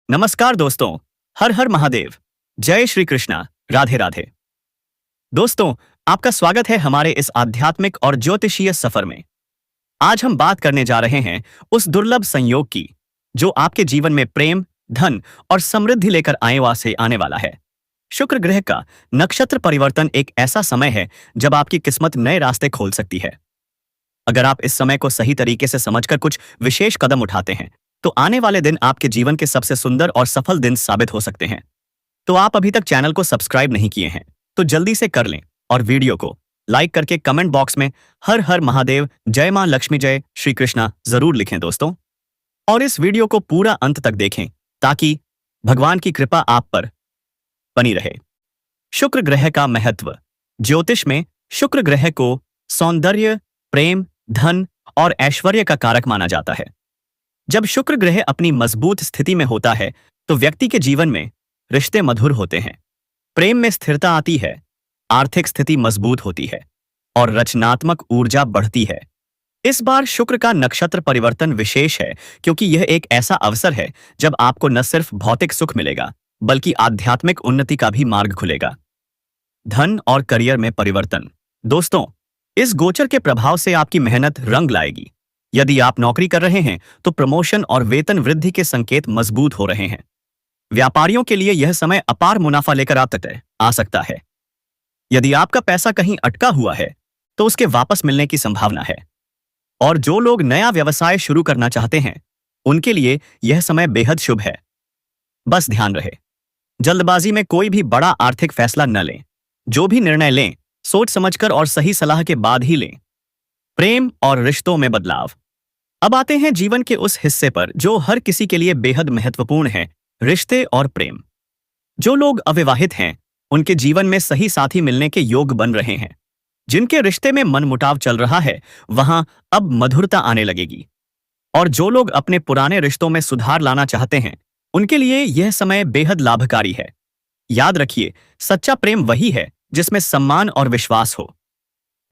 नमस्कार दोस्तों। हर हर महादेव। जय श्री कृष्णा। राधे राधे। दोस्तों, आपका स्वागत है हमारे इस आध्यात्मिक और ज्योतिषीय सफर में। आज हम बात करने जा रहे हैं उस दुर्लभ संयोग की जो आपके जीवन में प्रेम, धन और समृद्धि लेकर आने वाला है। शुक्र ग्रह का नक्षत्र परिवर्तन एक ऐसा समय है जब आपकी किस्मत नए रास्ते खोल सकती है। अगर आप इस समय को सही तरीके से समझकर कुछ विशेष कदम उठाते हैं तो आने वाले दिन आपके जीवन के सबसे सुंदर और सफल दिन साबित हो सकते हैं। तो आप अभी तक चैनल को सब्सक्राइब नहीं किए हैं तो जल्दी से कर लें और वीडियो को लाइक करके कमेंट बॉक्स में हर हर महादेव, जय मां लक्ष्मी, जय श्री कृष्णा जरूर लिखें दोस्तों। और इस वीडियो को पूरा अंत तक देखें ताकि भगवान की कृपा आप पर बनी रहे। शुक्र ग्रह का महत्व। ज्योतिष में शुक्र ग्रह को सौंदर्य, प्रेम, धन और ऐश्वर्य का कारक माना जाता है। जब शुक्र ग्रह अपनी मजबूत स्थिति में होता है तो व्यक्ति के जीवन में रिश्ते मधुर होते हैं, प्रेम में स्थिरता आती है, आर्थिक स्थिति मजबूत होती है और रचनात्मक ऊर्जा बढ़ती है। इस बार शुक्र का नक्षत्र परिवर्तन विशेष है क्योंकि यह एक ऐसा अवसर है जब आपको न सिर्फ भौतिक सुख मिलेगा बल्कि आध्यात्मिक उन्नति का भी मार्ग खुलेगा। धन और करियर में परिवर्तन। दोस्तों, इस गोचर के प्रभाव से आपकी मेहनत रंग लाएगी। यदि आप नौकरी कर रहे हैं तो प्रमोशन और वेतन वृद्धि के संकेत मजबूत हो रहे हैं। व्यापारियों के लिए यह समय अपार मुनाफा लेकर आ सकता है। यदि आपका पैसा कहीं अटका हुआ है तो उसके वापस मिलने की संभावना है। और जो लोग नया व्यवसाय शुरू करना चाहते हैं उनके लिए यह समय बेहद शुभ है। बस ध्यान रहे, जल्दबाजी में कोई भी बड़ा आर्थिक फैसला न लें। जो भी निर्णय लें सोच समझकर और सही सलाह के बाद ही लें। प्रेम और रिश्तों में बदलाव। अब आते हैं जीवन के उस हिस्से पर जो हर किसी के लिए बेहद महत्वपूर्ण है, रिश्ते और प्रेम। जो लोग अविवाहित हैं उनके जीवन में सही साथी मिलने के योग बन रहे हैं। जिनके रिश्ते में मनमुटाव चल रहा है वहां अब मधुरता आने लगेगी। और जो लोग अपने पुराने रिश्तों में सुधार लाना चाहते हैं उनके लिए यह समय बेहद लाभकारी है। याद रखिए, सच्चा प्रेम वही है जिसमें सम्मान और विश्वास हो।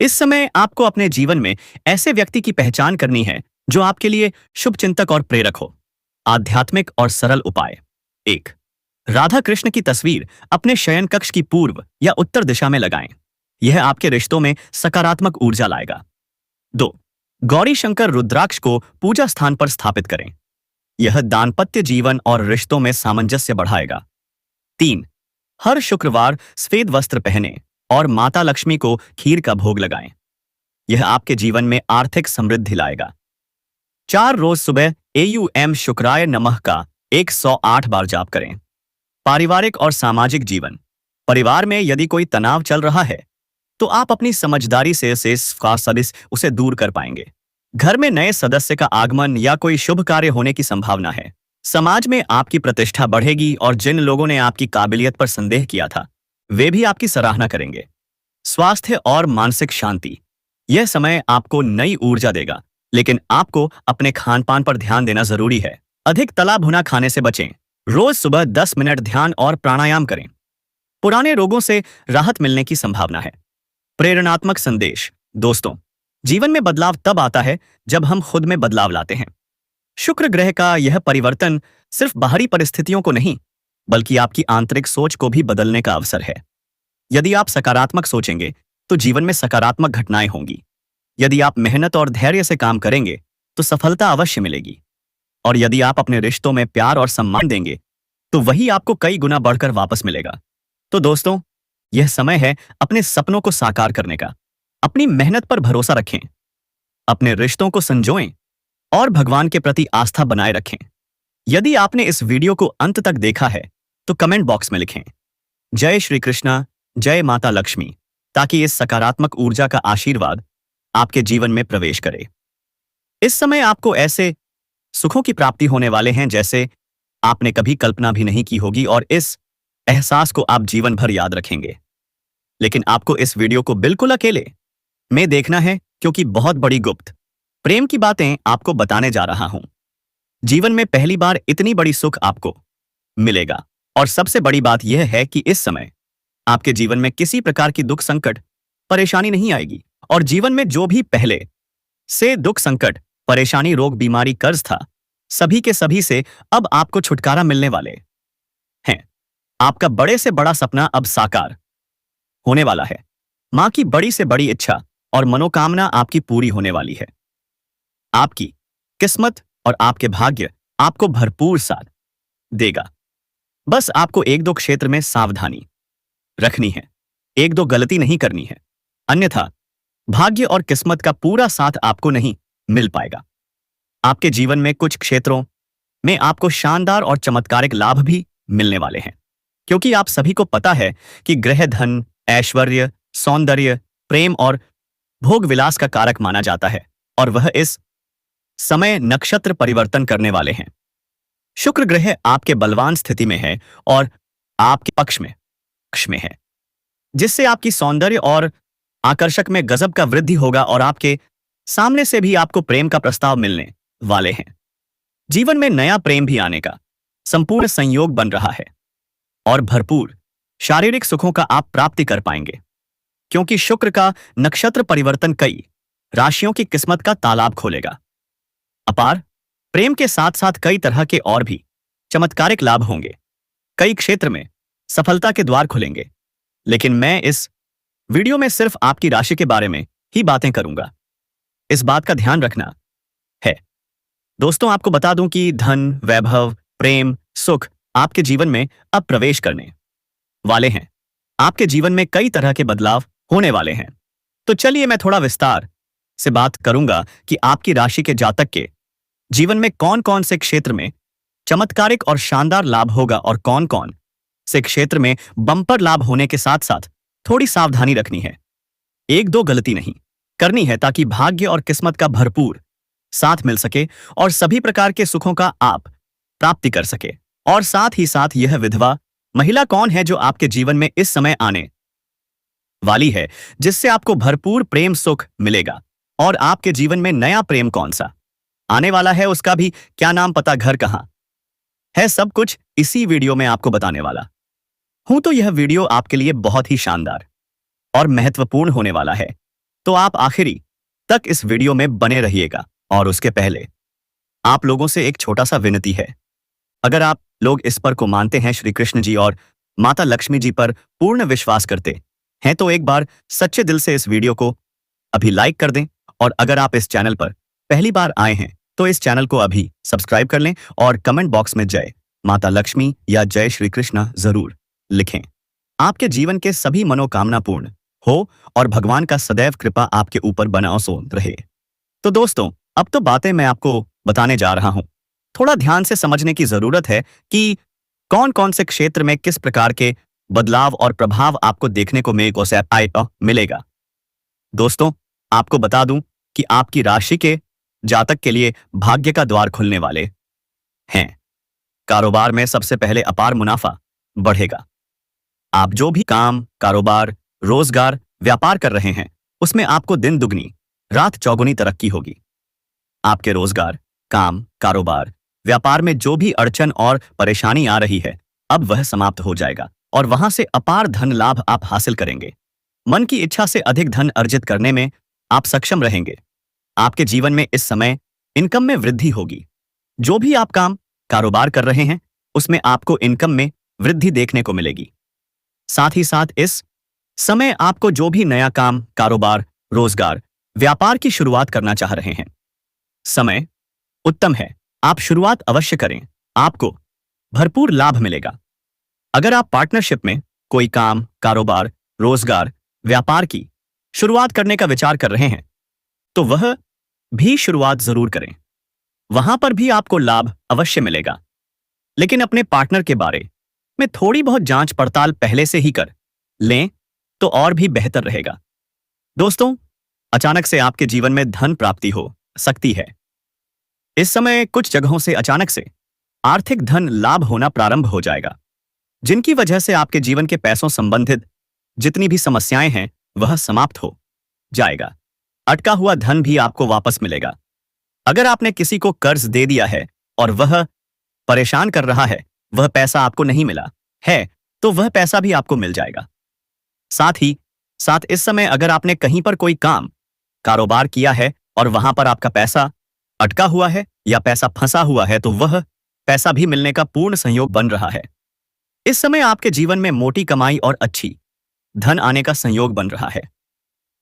इस समय आपको अपने जीवन में ऐसे व्यक्ति की पहचान करनी है जो आपके लिए शुभचिंतक और प्रेरक हो। आध्यात्मिक और सरल उपाय। 1. राधा कृष्ण की तस्वीर अपने शयन कक्ष की पूर्व या उत्तर दिशा में लगाएं। यह आपके रिश्तों में सकारात्मक ऊर्जा लाएगा। 2. गौरी शंकर रुद्राक्ष को पूजा स्थान पर स्थापित करें। यह दाम्पत्य जीवन और रिश्तों में सामंजस्य बढ़ाएगा। 3. हर शुक्रवार सफेद वस्त्र पहने और माता लक्ष्मी को खीर का भोग लगाएं। यह आपके जीवन में आर्थिक समृद्धि लाएगा। 4. रोज सुबह एयूएम शुक्राय नमः का 108 बार जाप करें। पारिवारिक और सामाजिक जीवन। परिवार में यदि कोई तनाव चल रहा है तो आप अपनी समझदारी से उसे दूर कर पाएंगे। घर में नए सदस्य का आगमन या कोई शुभ कार्य होने की संभावना है। समाज में आपकी प्रतिष्ठा बढ़ेगी और जिन लोगों ने आपकी काबिलियत पर संदेह किया था वे भी आपकी सराहना करेंगे। स्वास्थ्य और मानसिक शांति। यह समय आपको नई ऊर्जा देगा, लेकिन आपको अपने खानपान पर ध्यान देना जरूरी है। अधिक तला भुना खाने से बचें। रोज सुबह 10 मिनट ध्यान और प्राणायाम करें। पुराने रोगों से राहत मिलने की संभावना है। प्रेरणात्मक संदेश। दोस्तों, जीवन में बदलाव तब आता है जब हम खुद में बदलाव लाते हैं। शुक्र ग्रह का यह परिवर्तन सिर्फ बाहरी परिस्थितियों को नहीं बल्कि आपकी आंतरिक सोच को भी बदलने का अवसर है। यदि आप सकारात्मक सोचेंगे तो जीवन में सकारात्मक घटनाएं होंगी। यदि आप मेहनत और धैर्य से काम करेंगे तो सफलता अवश्य मिलेगी। और यदि आप अपने रिश्तों में प्यार और सम्मान देंगे तो वही आपको कई गुना बढ़कर वापस मिलेगा। तो दोस्तों, यह समय है अपने सपनों को साकार करने का। अपनी मेहनत पर भरोसा रखें, अपने रिश्तों को संजोएं और भगवान के प्रति आस्था बनाए रखें। यदि आपने इस वीडियो को अंत तक देखा है तो कमेंट बॉक्स में लिखें जय श्री कृष्णा, जय माता लक्ष्मी, ताकि इस सकारात्मक ऊर्जा का आशीर्वाद आपके जीवन में प्रवेश करे। इस समय आपको ऐसे सुखों की प्राप्ति होने वाले हैं जैसे आपने कभी कल्पना भी नहीं की होगी और इस एहसास को आप जीवन भर याद रखेंगे। लेकिन आपको इस वीडियो को बिल्कुल अकेले में देखना है क्योंकि बहुत बड़ी गुप्त प्रेम की बातें आपको बताने जा रहा हूं। जीवन में पहली बार इतनी बड़ी सुख आपको मिलेगा। और सबसे बड़ी बात यह है कि इस समय आपके जीवन में किसी प्रकार की दुख, संकट, परेशानी नहीं आएगी। और जीवन में जो भी पहले से दुख, संकट, परेशानी, रोग, बीमारी, कर्ज था सभी के सभी से अब आपको छुटकारा मिलने वाले हैं। आपका बड़े से बड़ा सपना अब साकार होने वाला है। मां की बड़ी से बड़ी इच्छा और मनोकामना आपकी पूरी होने वाली है। आपकी किस्मत और आपके भाग्य आपको भरपूर साथ देगा। बस आपको एक दो क्षेत्र में सावधानी रखनी है, एक दो गलती नहीं करनी है, अन्यथा भाग्य और किस्मत का पूरा साथ आपको नहीं मिल पाएगा। आपके जीवन में कुछ क्षेत्रों में आपको शानदार और चमत्कारिक लाभ भी मिलने वाले हैं, क्योंकि आप सभी को पता है कि ग्रह धन, ऐश्वर्य, सौंदर्य, प्रेम और भोग विलास का कारक माना जाता है, और वह इस समय नक्षत्र परिवर्तन करने वाले हैं। शुक्र ग्रह आपके बलवान स्थिति में है और आपके पक्ष में है, जिससे आपकी सौंदर्य और आकर्षक में गजब का वृद्धि होगा और आपके सामने से भी आपको प्रेम का प्रस्ताव मिलने वाले हैं। जीवन में नया प्रेम भी आने का संपूर्ण संयोग बन रहा है और भरपूर शारीरिक सुखों का आप प्राप्ति कर पाएंगे, क्योंकि शुक्र का नक्षत्र परिवर्तन कई राशियों की किस्मत का तालाब खोलेगा। अपार प्रेम के साथ साथ कई तरह के और भी चमत्कारिक लाभ होंगे। कई क्षेत्र में सफलता के द्वार खुलेंगे, लेकिन मैं इस वीडियो में सिर्फ आपकी राशि के बारे में ही बातें करूंगा। इस बात का ध्यान रखना है दोस्तों, आपको बता दूं कि धन, वैभव, प्रेम, सुख आपके जीवन में अब प्रवेश करने वाले हैं। आपके जीवन में कई तरह के बदलाव होने वाले हैं। तो चलिए मैं थोड़ा विस्तार से बात करूंगा कि आपकी राशि के जातक के जीवन में कौन कौन से क्षेत्र में चमत्कारिक और शानदार लाभ होगा और कौन कौन से क्षेत्र में बम्पर लाभ होने के साथ साथ थोड़ी सावधानी रखनी है, एक दो गलती नहीं करनी है, ताकि भाग्य और किस्मत का भरपूर साथ मिल सके और सभी प्रकार के सुखों का आप प्राप्ति कर सके। और साथ ही साथ यह विधवा महिला कौन है जो आपके जीवन में इस समय आने वाली है, जिससे आपको भरपूर प्रेम सुख मिलेगा, और आपके जीवन में नया प्रेम कौन सा आने वाला है, उसका भी क्या नाम, पता, घर कहां है, सब कुछ इसी वीडियो में आपको बताने वाला हूं। तो यह वीडियो आपके लिए बहुत ही शानदार और महत्वपूर्ण होने वाला है, तो आप आखिरी तक इस वीडियो में बने रहिएगा। और उसके पहले आप लोगों से एक छोटा सा विनती है, अगर आप लोग इस पर को मानते हैं, श्री कृष्ण जी और माता लक्ष्मी जी पर पूर्ण विश्वास करते हैं, तो एक बार सच्चे दिल से इस वीडियो को अभी लाइक कर दें। और अगर आप इस चैनल पर पहली बार आए हैं तो इस चैनल को अभी सब्सक्राइब कर लें और कमेंट बॉक्स में जय माता लक्ष्मी या जय श्री कृष्ण जरूर लिखें। आपके जीवन के सभी मनोकामना पूर्ण हो और भगवान का सदैव कृपा आपके ऊपर बनाओ सो रहे। तो दोस्तों, अब तो बातें मैं आपको बताने जा रहा हूं। थोड़ा ध्यान से समझने की जरूरत है कि कौन कौन से क्षेत्र में किस प्रकार के बदलाव और प्रभाव आपको देखने को मिलेगा। दोस्तों, आपको बता दूं कि आपकी राशि के जातक के लिए भाग्य का द्वार खुलने वाले हैं। कारोबार में सबसे पहले अपार मुनाफा बढ़ेगा। आप जो भी काम, कारोबार, रोजगार, व्यापार कर रहे हैं, उसमें आपको दिन दुगनी रात चौगुनी तरक्की होगी। आपके रोजगार, काम, कारोबार, व्यापार में जो भी अड़चन और परेशानी आ रही है, अब वह समाप्त हो जाएगा और वहां से अपार धन लाभ आप हासिल करेंगे। मन की इच्छा से अधिक धन अर्जित करने में आप सक्षम रहेंगे। आपके जीवन में इस समय इनकम में वृद्धि होगी। जो भी आप काम, कारोबार कर रहे हैं, उसमें आपको इनकम में वृद्धि देखने को मिलेगी। साथ ही साथ इस समय आपको जो भी नया काम, कारोबार, रोजगार, व्यापार की शुरुआत करना चाह रहे हैं, समय उत्तम है, आप शुरुआत अवश्य करें, आपको भरपूर लाभ मिलेगा। अगर आप पार्टनरशिप में कोई काम, कारोबार, रोजगार, व्यापार की शुरुआत करने का विचार कर रहे हैं, तो वह भी शुरुआत जरूर करें। वहां पर भी आपको लाभ अवश्य मिलेगा, लेकिन अपने पार्टनर के बारे में थोड़ी बहुत जांच पड़ताल पहले से ही कर लें तो और भी बेहतर रहेगा। दोस्तों, अचानक से आपके जीवन में धन प्राप्ति हो सकती है। इस समय कुछ जगहों से अचानक से आर्थिक धन लाभ होना प्रारंभ हो जाएगा, जिनकी वजह से आपके जीवन के पैसों संबंधित जितनी भी समस्याएं हैं वह समाप्त हो जाएगा। अटका हुआ धन भी आपको वापस मिलेगा। अगर आपने किसी को कर्ज दे दिया है और वह परेशान कर रहा है, वह पैसा आपको नहीं मिला है, तो वह पैसा भी आपको मिल जाएगा। साथ ही साथ इस समय अगर आपने कहीं पर कोई काम, कारोबार किया है और वहां पर आपका पैसा अटका हुआ है या पैसा फंसा हुआ है तो वह पैसा भी मिलने का पूर्ण संयोग बन रहा है। इस समय आपके जीवन में मोटी कमाई और अच्छी धन आने का संयोग बन रहा है,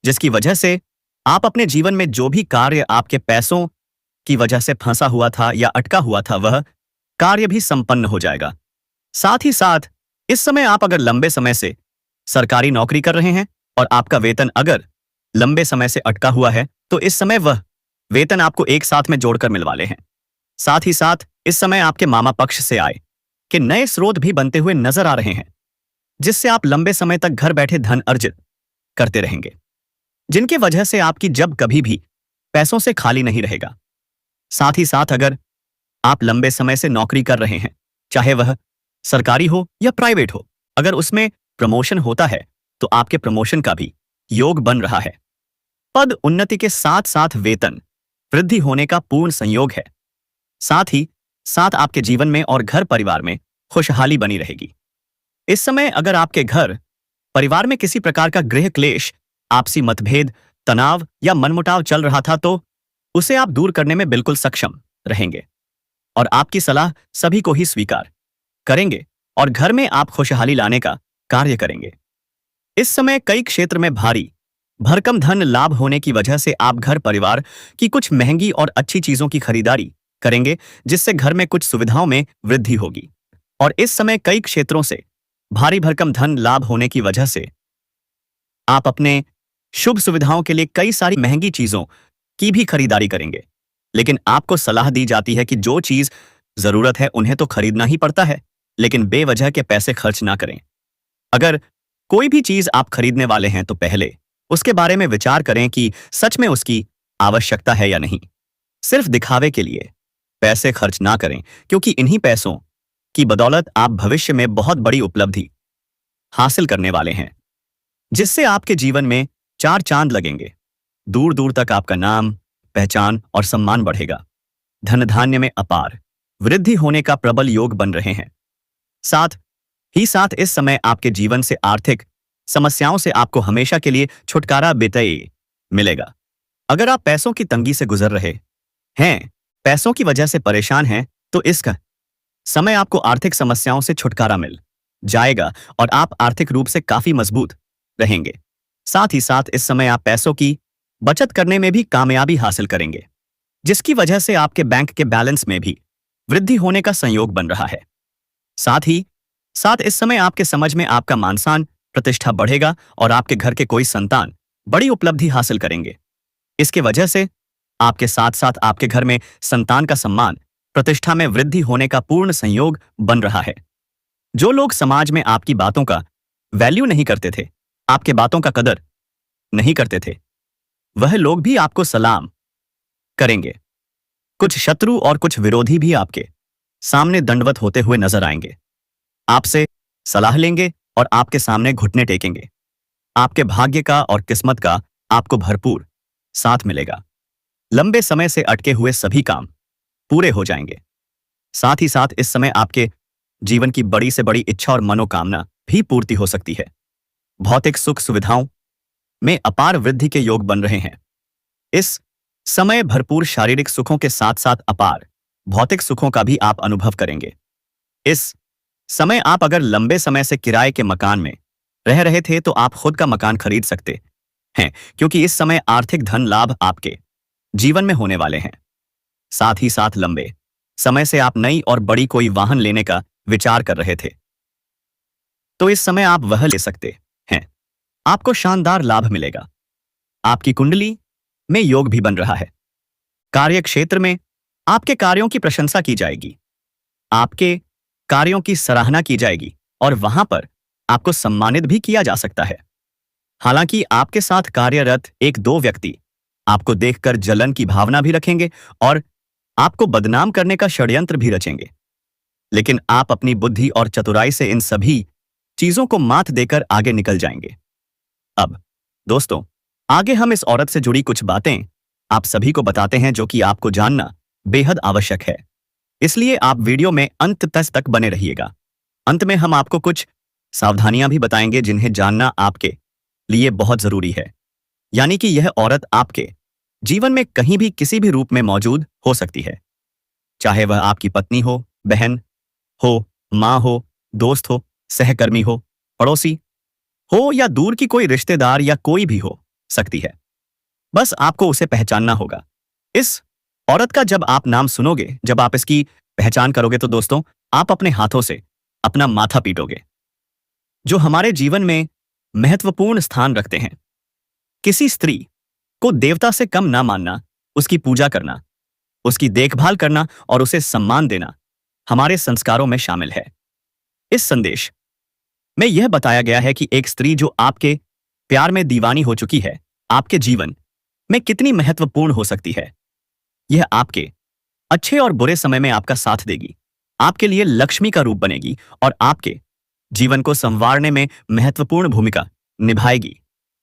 जिसकी वजह से आप अपने जीवन में जो भी कार्य आपके पैसों की वजह से फंसा हुआ था या अटका हुआ था वह कार्य भी संपन्न हो जाएगा। साथ ही साथ इस समय आप अगर लंबे समय से सरकारी नौकरी कर रहे हैं और आपका वेतन अगर लंबे समय से अटका हुआ है तो इस समय वह वेतन आपको एक साथ में जोड़कर मिलवाले हैं। साथ ही साथ इस समय आपके मामा पक्ष से आय के नए स्रोत भी बनते हुए नजर आ रहे हैं, जिससे आप लंबे समय तक घर बैठे धन अर्जित करते रहेंगे, जिनकी वजह से आपकी जब कभी भी पैसों से खाली नहीं रहेगा। साथ ही साथ अगर आप लंबे समय से नौकरी कर रहे हैं, चाहे वह सरकारी हो या प्राइवेट हो, अगर उसमें प्रमोशन होता है तो आपके प्रमोशन का भी योग बन रहा है। पद उन्नति के साथ साथ वेतन वृद्धि होने का पूर्ण संयोग है। साथ ही साथ आपके जीवन में और घर परिवार में खुशहाली बनी रहेगी। इस समय अगर आपके घर परिवार में किसी प्रकार का गृह क्लेश, आपसी मतभेद, तनाव या मनमुटाव चल रहा था तो उसे आप दूर करने में बिल्कुल सक्षम रहेंगे और आपकी सलाह सभी को ही स्वीकार करेंगे और घर में आप खुशहाली लाने का कार्य करेंगे। इस समय कई क्षेत्र में भारी भरकम धन लाभ होने की वजह से आप घर परिवार की कुछ महंगी और अच्छी चीजों की खरीदारी करेंगे, जिससे घर में कुछ सुविधाओं में वृद्धि होगी। और इस समय कई क्षेत्रों से भारी भरकम धन लाभ होने की वजह से आप अपने शुभ सुविधाओं के लिए कई सारी महंगी चीजों की भी खरीदारी करेंगे। लेकिन आपको सलाह दी जाती है कि जो चीज जरूरत है उन्हें तो खरीदना ही पड़ता है, लेकिन बेवजह के पैसे खर्च ना करें। अगर कोई भी चीज आप खरीदने वाले हैं तो पहले उसके बारे में विचार करें कि सच में उसकी आवश्यकता है या नहीं। सिर्फ दिखावे के लिए पैसे खर्च ना करें, क्योंकि इन्हीं पैसों की बदौलत आप भविष्य में बहुत बड़ी उपलब्धि हासिल करने वाले हैं, जिससे आपके जीवन में चार चांद लगेंगे। दूर दूर तक आपका नाम, पहचान और सम्मान बढ़ेगा। धन धान्य में अपार वृद्धि होने का प्रबल योग बन रहे हैं। साथ ही साथ इस समय आपके जीवन से आर्थिक समस्याओं से आपको हमेशा के लिए छुटकारा बेतई मिलेगा। अगर आप पैसों की तंगी से गुजर रहे हैं, पैसों की वजह से परेशान हैं, तो इस समय आपको आर्थिक समस्याओं से छुटकारा मिल जाएगा और आप आर्थिक रूप से काफी मजबूत रहेंगे। साथ ही साथ इस समय आप पैसों की बचत करने में भी कामयाबी हासिल करेंगे, जिसकी वजह से आपके बैंक के बैलेंस में भी वृद्धि होने का संयोग बन रहा है। साथ ही साथ इस समय आपके समझ में आपका मान-सम्मान प्रतिष्ठा बढ़ेगा और आपके घर के कोई संतान बड़ी उपलब्धि हासिल करेंगे। इसके वजह से आपके साथ साथ आपके घर में संतान का सम्मान प्रतिष्ठा में वृद्धि होने का पूर्ण संयोग बन रहा है। जो लोग समाज में आपकी बातों का वैल्यू नहीं करते थे, आपके बातों का कदर नहीं करते थे, वह लोग भी आपको सलाम करेंगे। कुछ शत्रु और कुछ विरोधी भी आपके सामने दंडवत होते हुए नजर आएंगे, आपसे सलाह लेंगे और आपके सामने घुटने टेकेंगे। आपके भाग्य का और किस्मत का आपको भरपूर साथ मिलेगा। लंबे समय से अटके हुए सभी काम पूरे हो जाएंगे। साथ ही साथ इस समय आपके जीवन की बड़ी से बड़ी इच्छा और मनोकामना भी पूर्ति हो सकती है। भौतिक सुख सुविधाओं में अपार वृद्धि के योग बन रहे हैं। इस समय भरपूर शारीरिक सुखों के साथ साथ अपार भौतिक सुखों का भी आप अनुभव करेंगे। इस समय आप अगर लंबे समय से किराए के मकान में रह रहे थे तो आप खुद का मकान खरीद सकते हैं, क्योंकि इस समय आर्थिक धन लाभ आपके जीवन में होने वाले हैं। साथ ही साथ लंबे समय से आप नई और बड़ी कोई वाहन लेने का विचार कर रहे थे, तो इस समय आप वह ले सकते हैं। आपको शानदार लाभ मिलेगा। आपकी कुंडली में योग भी बन रहा है। कार्य क्षेत्र में आपके कार्यों की प्रशंसा की जाएगी, आपके कार्यों की सराहना की जाएगी और वहां पर आपको सम्मानित भी किया जा सकता है। हालांकि आपके साथ कार्यरत एक दो व्यक्ति आपको देखकर जलन की भावना भी रखेंगे और आपको बदनाम करने का षड्यंत्र भी रचेंगे, लेकिन आप अपनी बुद्धि और चतुराई से इन सभी चीजों को मात देकर आगे निकल जाएंगे। अब दोस्तों, आगे हम इस औरत से जुड़ी कुछ बातें आप सभी को बताते हैं जो कि आपको जानना बेहद आवश्यक है, इसलिए आप वीडियो में अंत तक बने रहिएगा। अंत में हम आपको कुछ सावधानियां भी बताएंगे जिन्हें जानना आपके लिए बहुत जरूरी है। यानी कि यह औरत आपके जीवन में कहीं भी किसी भी रूप में मौजूद हो सकती है, चाहे वह आपकी पत्नी हो, बहन हो, माँ हो, दोस्त हो, सहकर्मी हो, पड़ोसी हो या दूर की कोई रिश्तेदार या कोई भी हो सकती है। बस आपको उसे पहचानना होगा। इस औरत का जब आप नाम सुनोगे, जब आप इसकी पहचान करोगे तो दोस्तों, आप अपने हाथों से अपना माथा पीटोगे। जो हमारे जीवन में महत्वपूर्ण स्थान रखते हैं, किसी स्त्री को देवता से कम ना मानना, उसकी पूजा करना, उसकी देखभाल करना और उसे सम्मान देना हमारे संस्कारों में शामिल है। इस संदेश में यह बताया गया है कि एक स्त्री जो आपके प्यार में दीवानी हो चुकी है, आपके जीवन में कितनी महत्वपूर्ण हो सकती है। यह आपके अच्छे और बुरे समय में आपका साथ देगी, आपके लिए लक्ष्मी का रूप बनेगी और आपके जीवन को संवारने में महत्वपूर्ण भूमिका निभाएगी।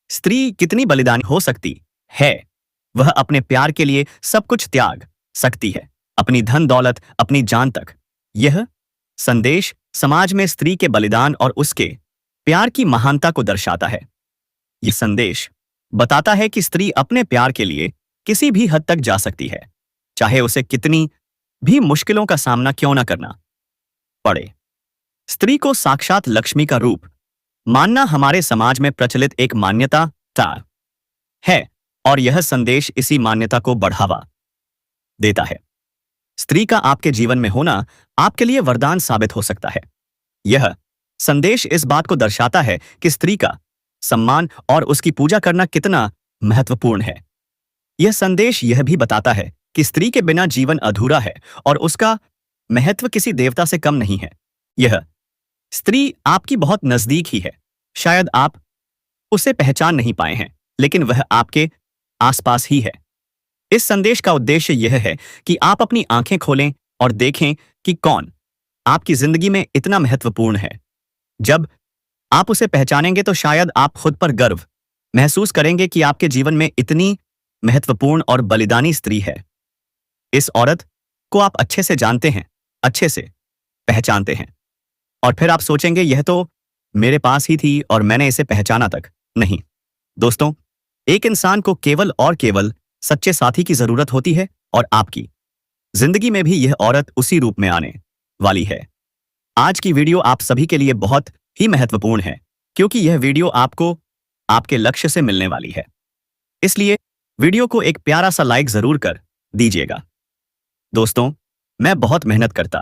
स्त्री कितनी बलिदानी हो सकती है, वह अपने प्यार के लिए सब कुछ त्याग सकती है, अपनी धन दौलत, अपनी जान तक। यह संदेश समाज में स्त्री के बलिदान और उसके प्यार की महानता को दर्शाता है। यह संदेश बताता है कि स्त्री अपने प्यार के लिए किसी भी हद तक जा सकती है, चाहे उसे कितनी भी मुश्किलों का सामना क्यों न करना पड़े। स्त्री को साक्षात लक्ष्मी का रूप मानना हमारे समाज में प्रचलित एक मान्यता है और यह संदेश इसी मान्यता को बढ़ावा देता है। स्त्री का आपके जीवन में होना आपके लिए वरदान साबित हो सकता है। यह संदेश इस बात को दर्शाता है कि स्त्री का सम्मान और उसकी पूजा करना कितना महत्वपूर्ण है। यह संदेश यह भी बताता है कि स्त्री के बिना जीवन अधूरा है और उसका महत्व किसी देवता से कम नहीं है। यह स्त्री आपकी बहुत नजदीक ही है, शायद आप उसे पहचान नहीं पाए हैं, लेकिन वह आपके आसपास ही है। इस संदेश का उद्देश्य यह है कि आप अपनी आंखें खोलें और देखें कि कौन आपकी जिंदगी में इतना महत्वपूर्ण है। जब आप उसे पहचानेंगे तो शायद आप खुद पर गर्व महसूस करेंगे कि आपके जीवन में इतनी महत्वपूर्ण और बलिदानी स्त्री है। इस औरत को आप अच्छे से जानते हैं, अच्छे से पहचानते हैं, और फिर आप सोचेंगे यह तो मेरे पास ही थी और मैंने इसे पहचाना तक नहीं। दोस्तों, एक इंसान को केवल और केवल सच्चे साथी की जरूरत होती है और आपकी जिंदगी में भी यह औरत उसी रूप में आने वाली है। आज की वीडियो आप सभी के लिए बहुत ही महत्वपूर्ण है, क्योंकि यह वीडियो आपको आपके लक्ष्य से मिलने वाली है। इसलिए वीडियो को एक प्यारा सा लाइक जरूर कर दीजिएगा। दोस्तों, मैं बहुत मेहनत करता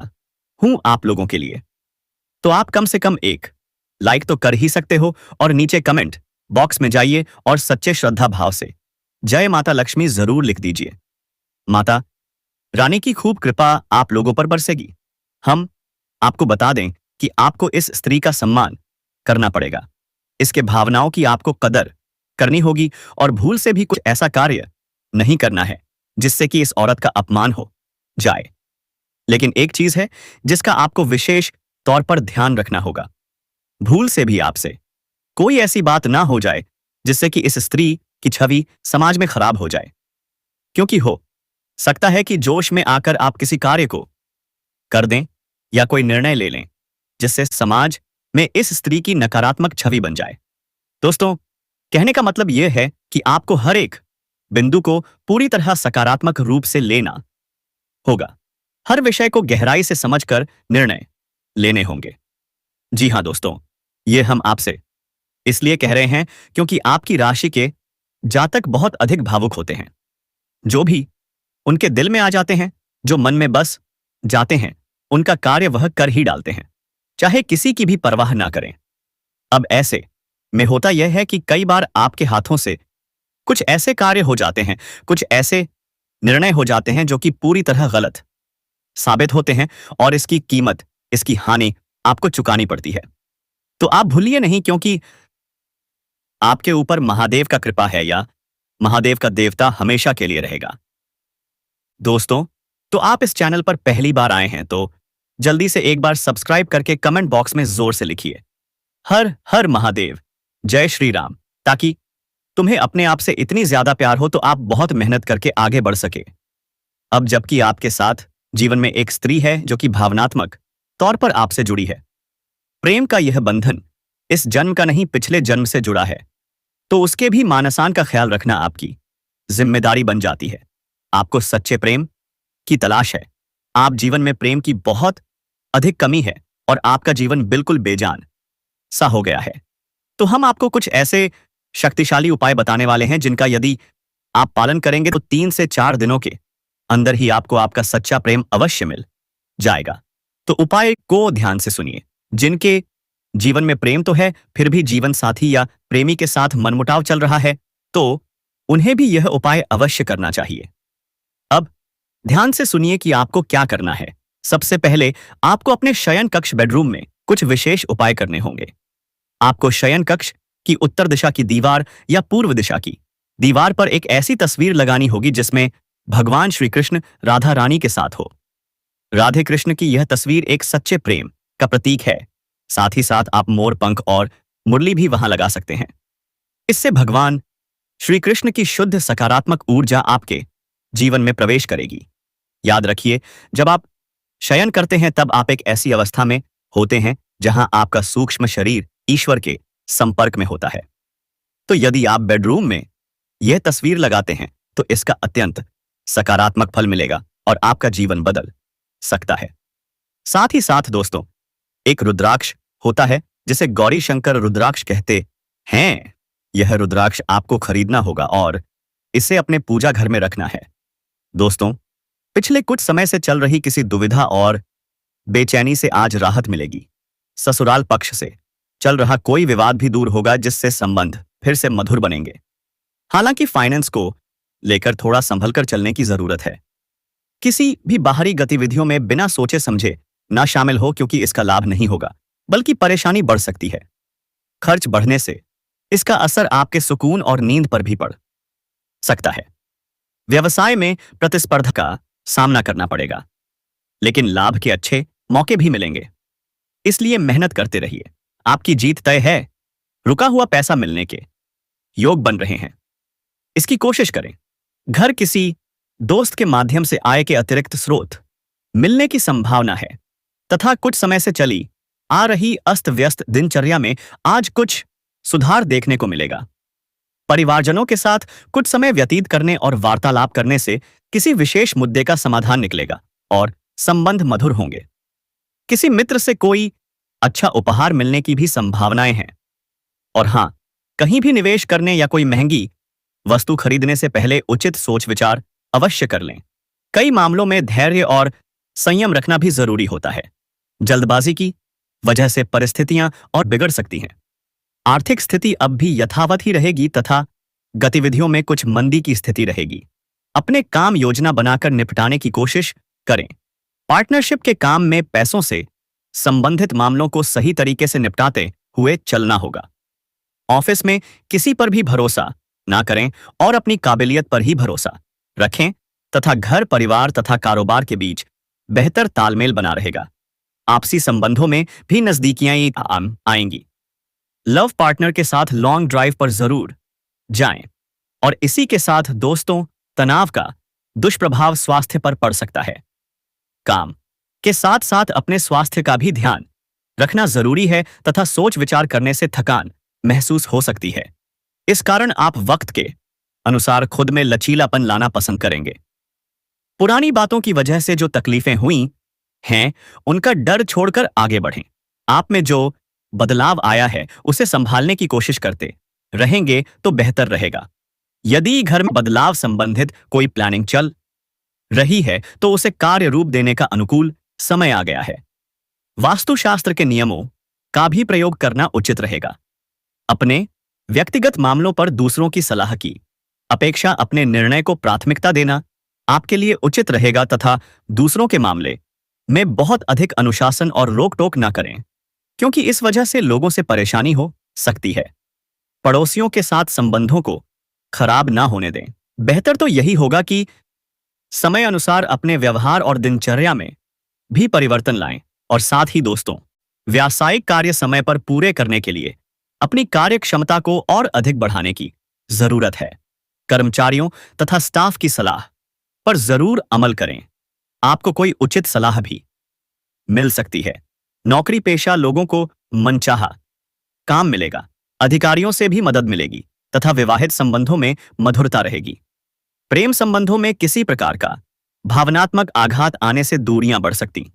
हूं आप लोगों के लिए, तो आप कम से कम एक लाइक तो कर ही सकते हो और नीचे कमेंट बॉक्स में जाइए और सच्चे श्रद्धा भाव से जय माता लक्ष्मी जरूर लिख दीजिए। माता रानी की खूब कृपा आप लोगों पर बरसेगी। हम आपको बता दें कि आपको इस स्त्री का सम्मान करना पड़ेगा, इसके भावनाओं की आपको कदर करनी होगी और भूल से भी कुछ ऐसा कार्य नहीं करना है जिससे कि इस औरत का अपमान हो जाए। लेकिन एक चीज है जिसका आपको विशेष तौर पर ध्यान रखना होगा, भूल से भी आपसे कोई ऐसी बात ना हो जाए जिससे कि इस स्त्री की छवि समाज में खराब हो जाए, क्योंकि हो सकता है कि जोश में आकर आप किसी कार्य को कर दें या कोई निर्णय ले लें जिससे समाज में इस स्त्री की नकारात्मक छवि बन जाए। दोस्तों, कहने का मतलब यह है कि आपको हर एक बिंदु को पूरी तरह सकारात्मक रूप से लेना होगा, हर विषय को गहराई से समझकर निर्णय लेने होंगे। जी हां दोस्तों, यह हम आपसे इसलिए कह रहे हैं क्योंकि आपकी राशि के जातक बहुत अधिक भावुक होते हैं। जो भी उनके दिल में आ जाते हैं, जो मन में बस जाते हैं, उनका कार्य वह कर ही डालते हैं, चाहे किसी की भी परवाह ना करें। अब ऐसे में होता यह है कि कई बार आपके हाथों से कुछ ऐसे कार्य हो जाते हैं, कुछ ऐसे निर्णय हो जाते हैं जो कि पूरी तरह गलत साबित होते हैं और इसकी कीमत, इसकी हानि आपको चुकानी पड़ती है। तो आप भूलिए नहीं, क्योंकि आपके ऊपर महादेव का कृपा है या महादेव का देवता हमेशा के लिए रहेगा। दोस्तों, तो आप इस चैनल पर पहली बार आए हैं तो जल्दी से एक बार सब्सक्राइब करके कमेंट बॉक्स में जोर से लिखिए हर हर महादेव, जय श्री राम, ताकि तुम्हें अपने आप से इतनी ज्यादा प्यार हो तो आप बहुत मेहनत करके आगे बढ़ सके। अब जबकि आपके साथ जीवन में एक स्त्री है जो कि भावनात्मक तौर पर आपसे जुड़ी है, प्रेम का यह बंधन इस जन्म का नहीं पिछले जन्म से जुड़ा है, तो उसके भी मानसान का ख्याल रखना आपकी जिम्मेदारी बन जाती है। आपको सच्चे प्रेम की तलाश है। आप जीवन में प्रेम की बहुत अधिक कमी है और आपका जीवन बिल्कुल बेजान सा हो गया है। तो हम आपको कुछ ऐसे शक्तिशाली उपाय बताने वाले हैं जिनका यदि आप पालन करेंगे तो 3 से 4 दिनों के अंदर ही आपको आपका सच्चा प्रेम अवश्य मिल जाएगा। तो उपाय को ध्यान से सुनिए। जिनके जीवन में प्रेम तो है फिर भी जीवन साथी या प्रेमी के साथ मनमुटाव चल रहा है, तो उन्हें भी यह उपाय अवश्य करना चाहिए। अब ध्यान से सुनिए कि आपको क्या करना है। सबसे पहले आपको अपने शयन कक्ष बेडरूम में कुछ विशेष उपाय करने होंगे। आपको शयन कक्ष की उत्तर दिशा की दीवार या पूर्व दिशा की दीवार पर एक ऐसी तस्वीर लगानी होगी जिसमें भगवान श्री कृष्ण राधा रानी के साथ हो। राधे कृष्ण की यह तस्वीर एक सच्चे प्रेम का प्रतीक है। साथ ही साथ आप मोर पंख और मुरली भी वहां लगा सकते हैं। इससे भगवान श्री कृष्ण की शुद्ध सकारात्मक ऊर्जा आपके जीवन में प्रवेश करेगी। याद रखिए, जब आप शयन करते हैं तब आप एक ऐसी अवस्था में होते हैं जहां आपका सूक्ष्म शरीर ईश्वर के संपर्क में होता है। तो यदि आप बेडरूम में यह तस्वीर लगाते हैं तो इसका अत्यंत सकारात्मक फल मिलेगा और आपका जीवन बदल सकता है। साथ ही साथ दोस्तों, एक रुद्राक्ष होता है जिसे गौरी शंकर रुद्राक्ष कहते हैं। यह रुद्राक्ष आपको खरीदना होगा और इसे अपने पूजा घर में रखना है। दोस्तों, पिछले कुछ समय से चल रही किसी दुविधा और बेचैनी से आज राहत मिलेगी। ससुराल पक्ष से चल रहा कोई विवाद भी दूर होगा जिससे संबंध फिर से मधुर बनेंगे। हालांकि फाइनेंस को लेकर थोड़ा संभल कर चलने की जरूरत है। किसी भी बाहरी गतिविधियों में बिना सोचे समझे ना शामिल हो, क्योंकि इसका लाभ नहीं होगा बल्कि परेशानी बढ़ सकती है। खर्च बढ़ने से इसका असर आपके सुकून और नींद पर भी पड़ सकता है। व्यवसाय में प्रतिस्पर्धा का सामना करना पड़ेगा, लेकिन लाभ के अच्छे मौके भी मिलेंगे, इसलिए मेहनत करते रहिए। आपकी जीत तय है। रुका हुआ पैसा मिलने के योग बन रहे हैं, इसकी कोशिश करें। घर किसी दोस्त के माध्यम से आय के अतिरिक्त स्रोत मिलने की संभावना है तथा कुछ समय से चली आ रही अस्त व्यस्त दिनचर्या में आज कुछ सुधार देखने को मिलेगा। परिवारजनों के साथ कुछ समय व्यतीत करने और वार्तालाप करने से किसी विशेष मुद्दे का समाधान निकलेगा और संबंध मधुर होंगे। किसी मित्र से कोई अच्छा उपहार मिलने की भी संभावनाएं हैं। और हां, कहीं भी निवेश करने या कोई महंगी वस्तु खरीदने से पहले उचित सोच विचार अवश्य कर लें। कई मामलों में धैर्य और संयम रखना भी जरूरी होता है। जल्दबाजी की वजह से परिस्थितियां और बिगड़ सकती हैं। आर्थिक स्थिति अब भी यथावत ही रहेगी तथा गतिविधियों में कुछ मंदी की स्थिति रहेगी। अपने काम योजना बनाकर निपटाने की कोशिश करें। पार्टनरशिप के काम में पैसों से संबंधित मामलों को सही तरीके से निपटाते हुए चलना होगा। ऑफिस में किसी पर भी भरोसा ना करें और अपनी काबिलियत पर ही भरोसा रखें तथा घर परिवार तथा कारोबार के बीच बेहतर तालमेल बना रहेगा। आपसी संबंधों में भी नजदीकियां आएंगी। लव पार्टनर के साथ लॉन्ग ड्राइव पर जरूर जाएं। और इसी के साथ दोस्तों, तनाव का दुष्प्रभाव स्वास्थ्य पर पड़ सकता है। काम के साथ साथ अपने स्वास्थ्य का भी ध्यान रखना जरूरी है तथा सोच विचार करने से थकान महसूस हो सकती है। इस कारण आप वक्त के अनुसार खुद में लचीलापन लाना पसंद करेंगे। पुरानी बातों की वजह से जो तकलीफें हुई हैं, उनका डर छोड़कर आगे बढ़ें। आप में जो बदलाव आया है उसे संभालने की कोशिश करते रहेंगे तो बेहतर रहेगा। यदि घर में बदलाव संबंधित कोई प्लानिंग चल रही है तो उसे कार्य रूप देने का अनुकूल समय आ गया है। वास्तुशास्त्र के नियमों का भी प्रयोग करना उचित रहेगा। अपने व्यक्तिगत मामलों पर दूसरों की सलाह की अपेक्षा अपने निर्णय को प्राथमिकता देना आपके लिए उचित रहेगा तथा दूसरों के मामले में बहुत अधिक अनुशासन और रोक टोक न करें, क्योंकि इस वजह से लोगों से परेशानी हो सकती है। पड़ोसियों के साथ संबंधों को खराब ना होने दें। बेहतर तो यही होगा कि समय अनुसार अपने व्यवहार और दिनचर्या में भी परिवर्तन लाएं। और साथ ही दोस्तों, व्यावसायिक कार्य समय पर पूरे करने के लिए अपनी कार्य क्षमता को और अधिक बढ़ाने की जरूरत है। कर्मचारियों तथा स्टाफ की सलाह पर जरूर अमल करें। आपको कोई उचित सलाह भी मिल सकती है। नौकरी पेशा लोगों को मनचाहा काम मिलेगा। अधिकारियों से भी मदद मिलेगी तथा विवाहित संबंधों में मधुरता रहेगी। प्रेम संबंधों में किसी प्रकार का भावनात्मक आघात आने से दूरियां बढ़ सकती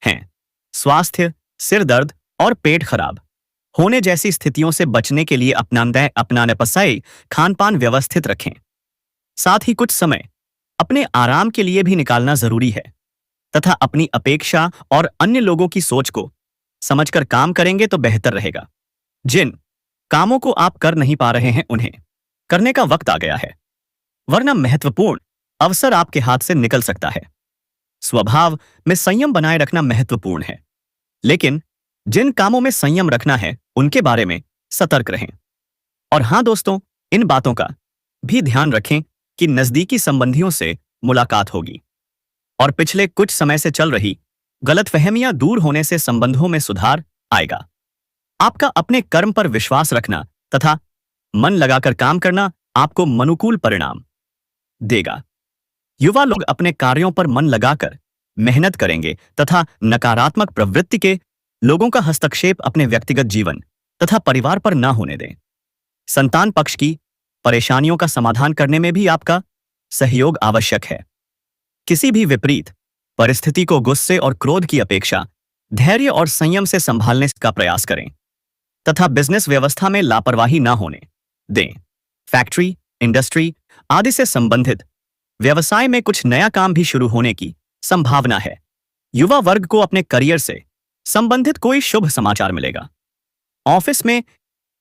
हैं। स्वास्थ्य, सिर दर्द और पेट खराब होने जैसी स्थितियों से बचने के लिए अपनाने पसाई खान पान व्यवस्थित रखें। साथ ही कुछ समय अपने आराम के लिए भी निकालना जरूरी है तथा अपनी अपेक्षा और अन्य लोगों की सोच को समझकर काम करेंगे तो बेहतर रहेगा। जिन कामों को आप कर नहीं पा रहे हैं उन्हें करने का वक्त आ गया है, वरना महत्वपूर्ण अवसर आपके हाथ से निकल सकता है। स्वभाव में संयम बनाए रखना महत्वपूर्ण है, लेकिन जिन कामों में संयम रखना है उनके बारे में सतर्क रहें। और हां दोस्तों, इन बातों का भी ध्यान रखें कि नजदीकी संबंधियों से मुलाकात होगी और पिछले कुछ समय से चल रही गलतफहमियां दूर होने से संबंधों में सुधार आएगा। आपका अपने कर्म पर विश्वास रखना तथा मन लगाकर काम करना आपको अनुकूल परिणाम देगा। युवा लोग अपने कार्यों पर मन लगाकर मेहनत करेंगे तथा नकारात्मक प्रवृत्ति के लोगों का हस्तक्षेप अपने व्यक्तिगत जीवन तथा परिवार पर न होने दें। संतान पक्ष की परेशानियों का समाधान करने में भी आपका सहयोग आवश्यक है। किसी भी विपरीत परिस्थिति को गुस्से और क्रोध की अपेक्षा धैर्य और संयम से संभालने का प्रयास करें तथा बिजनेस व्यवस्था में लापरवाही न होने दें। फैक्ट्री, इंडस्ट्री आदि से संबंधित व्यवसाय में कुछ नया काम भी शुरू होने की संभावना है। युवा वर्ग को अपने करियर से संबंधित कोई शुभ समाचार मिलेगा। ऑफिस में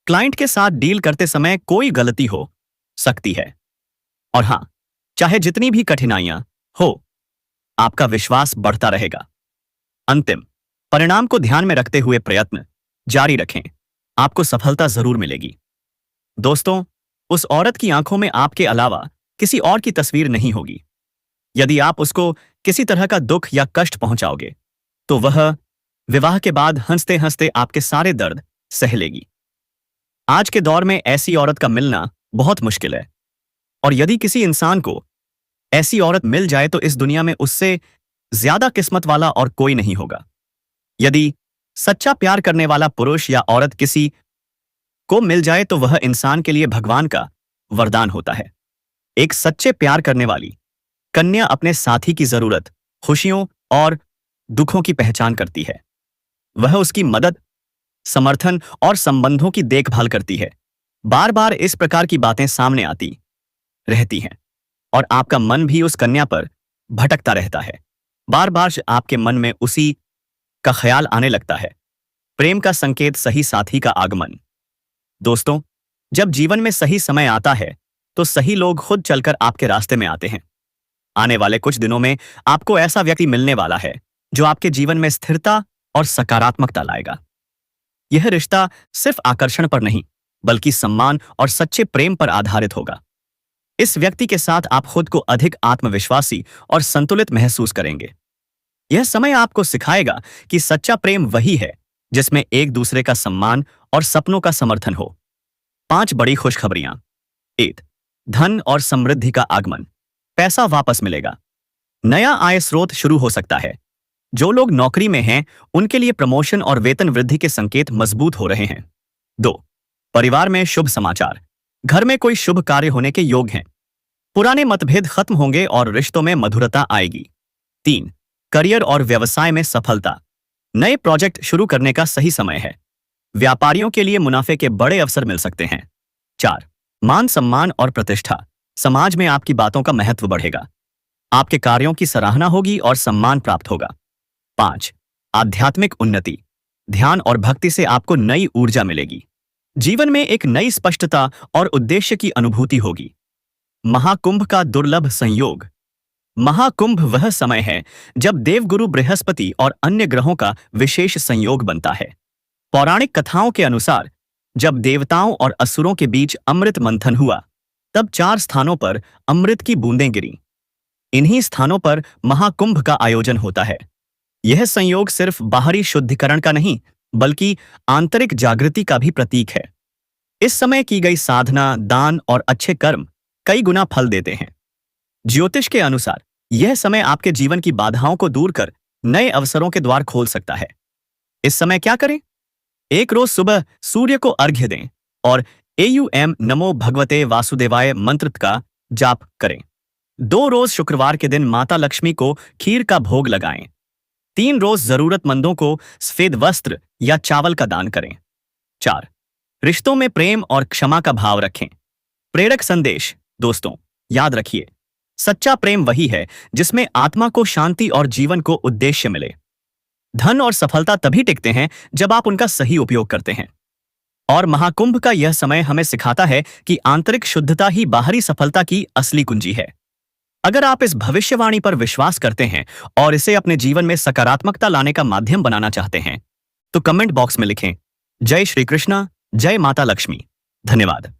क्लाइंट के साथ डील करते समय कोई गलती हो सकती है, और हां, चाहे जितनी भी कठिनाइयां हो, आपका विश्वास बढ़ता रहेगा। अंतिम परिणाम को ध्यान में रखते हुए प्रयत्न जारी रखें, आपको सफलता जरूर मिलेगी। दोस्तों, उस औरत की आंखों में आपके अलावा किसी और की तस्वीर नहीं होगी। यदि आप उसको किसी तरह का दुख या कष्ट पहुंचाओगे तो वह विवाह के बाद हंसते हंसते आपके सारे दर्द सह लेगी। आज के दौर में ऐसी औरत का मिलना बहुत मुश्किल है, और यदि किसी इंसान को ऐसी औरत मिल जाए तो इस दुनिया में उससे ज्यादा किस्मत वाला और कोई नहीं होगा। यदि सच्चा प्यार करने वाला पुरुष या औरत किसी को मिल जाए तो वह इंसान के लिए भगवान का वरदान होता है। एक सच्चे प्यार करने वाली कन्या अपने साथी की जरूरत, खुशियों और दुखों की पहचान करती है। वह उसकी मदद, समर्थन और संबंधों की देखभाल करती है। बार बार इस प्रकार की बातें सामने आती रहती हैं और आपका मन भी उस कन्या पर भटकता रहता है। बार बार आपके मन में उसी का ख्याल आने लगता है। प्रेम का संकेत सही साथी का आगमन। दोस्तों, जब जीवन में सही समय आता है तो सही लोग खुद चलकर आपके रास्ते में आते हैं। आने वाले कुछ दिनों में आपको ऐसा व्यक्ति मिलने वाला है जो आपके जीवन में स्थिरता और सकारात्मकता लाएगा। यह रिश्ता सिर्फ आकर्षण पर नहीं, बल्कि सम्मान और सच्चे प्रेम पर आधारित होगा। इस व्यक्ति के साथ आप खुद को अधिक आत्मविश्वासी और संतुलित महसूस करेंगे। यह समय आपको सिखाएगा कि सच्चा प्रेम वही है जिसमें एक दूसरे का सम्मान और सपनों का समर्थन हो। 5 बड़ी खुशखबरियां। 1. धन और समृद्धि का आगमन। पैसा वापस मिलेगा। नया आय स्रोत शुरू हो सकता है। जो लोग नौकरी में हैं उनके लिए प्रमोशन और वेतन वृद्धि के संकेत मजबूत हो रहे हैं। 2. परिवार में शुभ समाचार। घर में कोई शुभ कार्य होने के योग हैं। पुराने मतभेद खत्म होंगे और रिश्तों में मधुरता आएगी। 3. करियर और व्यवसाय में सफलता। नए प्रोजेक्ट शुरू करने का सही समय है। व्यापारियों के लिए मुनाफे के बड़े अवसर मिल सकते हैं। 4. मान सम्मान और प्रतिष्ठा। समाज में आपकी बातों का महत्व बढ़ेगा। आपके कार्यों की सराहना होगी और सम्मान प्राप्त होगा। 5. आध्यात्मिक उन्नति। ध्यान और भक्ति से आपको नई ऊर्जा मिलेगी। जीवन में एक नई स्पष्टता और उद्देश्य की अनुभूति होगी। महाकुंभ का दुर्लभ संयोग। महाकुंभ वह समय है जब देवगुरु बृहस्पति और अन्य ग्रहों का विशेष संयोग बनता है। पौराणिक कथाओं के अनुसार जब देवताओं और असुरों के बीच अमृत मंथन हुआ, तब 4 स्थानों पर अमृत की बूंदें गिरी। इन्हीं स्थानों पर महाकुंभ का आयोजन होता है। यह संयोग सिर्फ बाहरी शुद्धिकरण का नहीं, बल्कि आंतरिक जागृति का भी प्रतीक है। इस समय की गई साधना, दान और अच्छे कर्म कई गुना फल देते हैं। ज्योतिष के अनुसार यह समय आपके जीवन की बाधाओं को दूर कर नए अवसरों के द्वार खोल सकता है। इस समय क्या करें? एक रोज सुबह सूर्य को अर्घ्य दें और AUM नमो भगवते वासुदेवाय मंत्र का जाप करें। 2 रोज शुक्रवार के दिन माता लक्ष्मी को खीर का भोग लगाएं। 3 रोज जरूरतमंदों को सफेद वस्त्र या चावल का दान करें। 4 रिश्तों में प्रेम और क्षमा का भाव रखें। प्रेरक संदेश। दोस्तों, याद रखिए, सच्चा प्रेम वही है जिसमें आत्मा को शांति और जीवन को उद्देश्य मिले। धन और सफलता तभी टिकते हैं जब आप उनका सही उपयोग करते हैं। और महाकुंभ का यह समय हमें सिखाता है कि आंतरिक शुद्धता ही बाहरी सफलता की असली कुंजी है। अगर आप इस भविष्यवाणी पर विश्वास करते हैं और इसे अपने जीवन में सकारात्मकता लाने का माध्यम बनाना चाहते हैं, तो कमेंट बॉक्स में लिखें, जय श्री कृष्णा, जय माता लक्ष्मी। धन्यवाद।